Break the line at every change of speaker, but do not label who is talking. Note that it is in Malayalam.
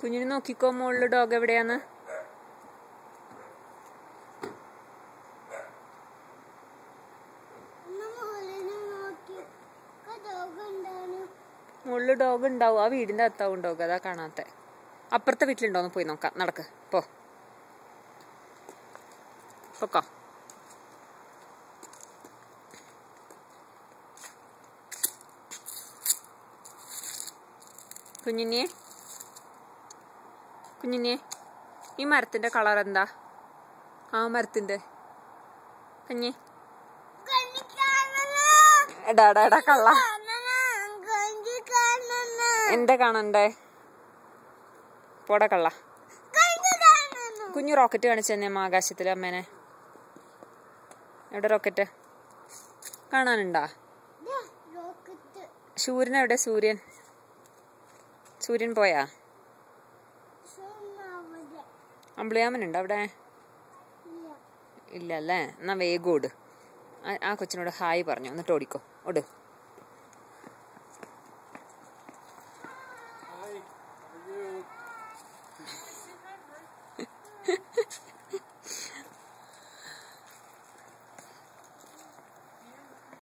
കുഞ്ഞിന് നോക്കിക്കോ മുകളിൽ ഡോഗ് എവിടെയാന്ന്. മുകളിൽ ഡോഗ് ഉണ്ടാവും. ആ വീടിന്റെ അകത്താവും ഡോഗ്. അതാ കാണാത്ത. അപ്പുറത്തെ വീട്ടിലുണ്ടോന്ന് പോയി നോക്കാം. നടക്ക് പോ. പൊക്കോ. കുഞ്ഞിനെ ഈ മരത്തിന്റെ കളർ എന്താ? ആ മരത്തിന്റെ കുഞ്ഞി എടാ കള്ള എന്താ കാണണ്ടേ? പോടാ കള്ള. കുഞ്ഞു റോക്കറ്റ് കാണിച്ചെന്നെ ആകാശത്തില് അമ്മേനെ. എവിടെ റോക്കറ്റ് കാണാനുണ്ടാ? സൂര്യൻ എവിടെ? സൂര്യൻ പോയാ? അമ്പിളിയാമനുണ്ടോ അവിടെ? ഇല്ലല്ലേ. എന്നാ വേഗം ഓട്. ആ കൊച്ചിനോട് ഹായ് പറഞ്ഞു. എന്നിട്ട് ഓടിക്കോ. ഓട്.